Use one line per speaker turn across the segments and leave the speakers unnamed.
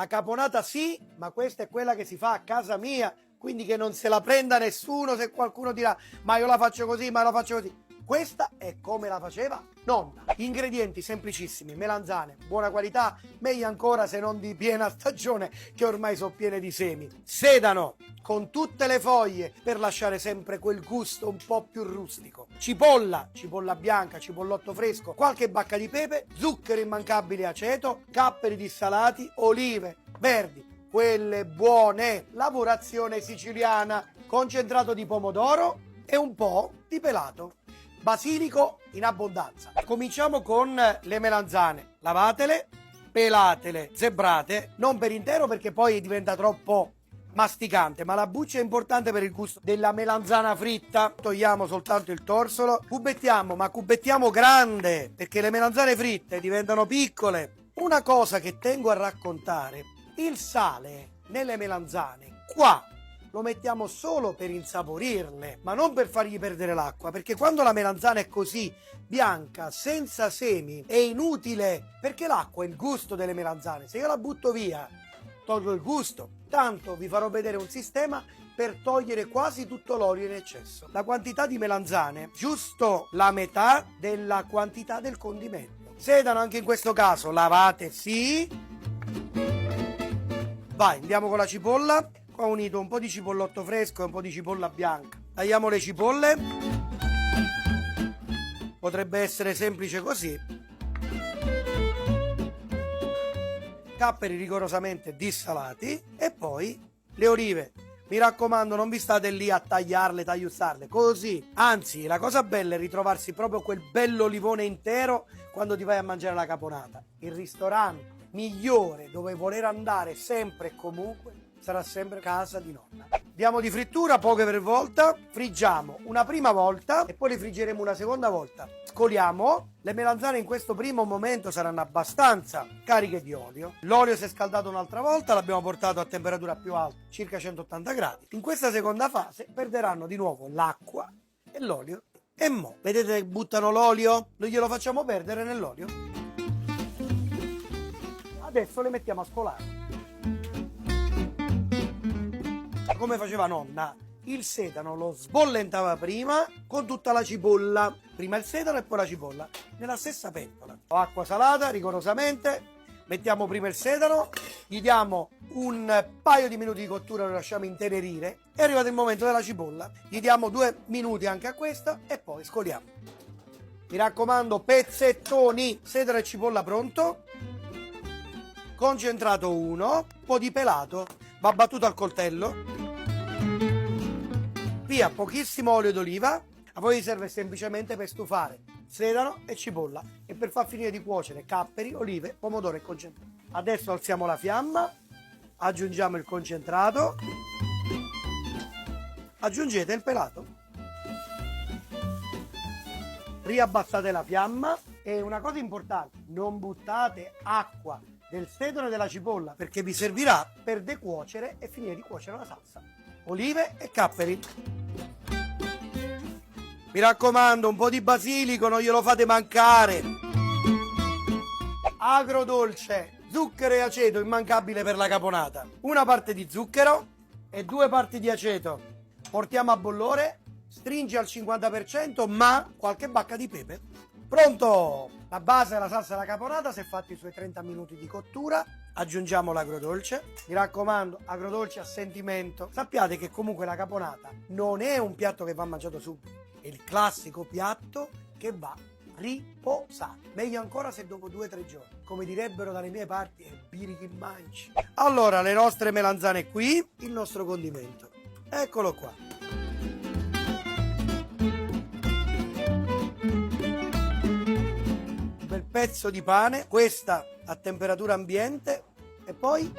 La caponata sì, ma questa è quella che si fa a casa mia, quindi che non se la prenda nessuno se qualcuno dirà ma io la faccio così, ma la faccio così. Questa è come la faceva nonna. Ingredienti semplicissimi, melanzane, buona qualità, meglio ancora se non di piena stagione che ormai sono piene di semi. Sedano con tutte le foglie per lasciare sempre quel gusto un po' più rustico. Cipolla bianca, cipollotto fresco, qualche bacca di pepe, zucchero immancabile aceto, capperi dissalati, olive verdi, quelle buone, lavorazione siciliana, concentrato di pomodoro e un po' di pelato. Basilico in abbondanza. Cominciamo con le melanzane. Lavatele, pelatele, zebrate, non per intero perché poi diventa troppo masticante, ma la buccia è importante per il gusto della melanzana fritta. Togliamo soltanto il torsolo, cubettiamo, ma cubettiamo grande perché le melanzane fritte diventano piccole. Una cosa che tengo a raccontare: il sale nelle melanzane qua lo mettiamo solo per insaporirle, ma non per fargli perdere l'acqua, perché quando la melanzana è così bianca, senza semi, è inutile, perché l'acqua è il gusto delle melanzane. Se io la butto via, tolgo il gusto. Tanto vi farò vedere un sistema per togliere quasi tutto l'olio in eccesso. La quantità di melanzane, giusto la metà della quantità del condimento. Sedano anche in questo caso, lavate sì. Vai, andiamo con la cipolla. Ho unito un po' di cipollotto fresco e un po' di cipolla bianca. Tagliamo le cipolle. Potrebbe essere semplice così. Capperi rigorosamente dissalati e poi le olive. Mi raccomando, non vi state lì a tagliarle, tagliuzzarle, così. Anzi, la cosa bella è ritrovarsi proprio quel bello olivone intero quando ti vai a mangiare la caponata. Il ristorante migliore dove voler andare sempre e comunque sarà sempre casa di nonna. Diamo di frittura poche per volta, friggiamo una prima volta e poi le friggeremo una seconda volta. Scoliamo, le melanzane in questo primo momento saranno abbastanza cariche di olio. L'olio si è scaldato un'altra volta, l'abbiamo portato a temperatura più alta, circa 180 gradi. In questa seconda fase perderanno di nuovo l'acqua e l'olio. E mo, vedete che buttano l'olio? Non glielo facciamo perdere nell'olio? Adesso le mettiamo a scolare. Come faceva nonna, il sedano lo sbollentava prima con tutta la cipolla. Prima il sedano e poi la cipolla, nella stessa pentola. Acqua salata rigorosamente, mettiamo prima il sedano, gli diamo un paio di minuti di cottura, lo lasciamo intenerire. È arrivato il momento della cipolla, gli diamo 2 minuti anche a questa e poi scoliamo. Mi raccomando, pezzettoni, sedano e cipolla pronto. Concentrato 1, un po' di pelato, va battuto al coltello. Via pochissimo olio d'oliva, a voi serve semplicemente per stufare sedano e cipolla e per far finire di cuocere capperi, olive, pomodoro e concentrato. Adesso alziamo la fiamma, aggiungiamo il concentrato, aggiungete il pelato, riabbassate la fiamma e una cosa importante, non buttate acqua del sedano e della cipolla perché vi servirà per decuocere e finire di cuocere la salsa. Olive e capperi. Mi raccomando, un po' di basilico, non glielo fate mancare. Agrodolce, zucchero e aceto, immancabile per la caponata. Una parte di zucchero e 2 parti di aceto. Portiamo a bollore, stringi al 50%, ma qualche bacca di pepe. Pronto! La base della salsa alla caponata si è fatta i suoi 30 minuti di cottura. Aggiungiamo l'agrodolce. Mi raccomando, agrodolce a sentimento. Sappiate che comunque la caponata non è un piatto che va mangiato subito. È il classico piatto che va riposato. Meglio ancora se dopo 2 o 3 giorni. Come direbbero dalle mie parti, è biri che mangi. Allora, le nostre melanzane qui, il nostro condimento. Eccolo qua. Un bel pezzo di pane, questa a temperatura ambiente e poi,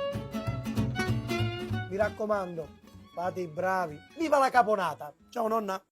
mi raccomando, fate i bravi. Viva la caponata! Ciao nonna!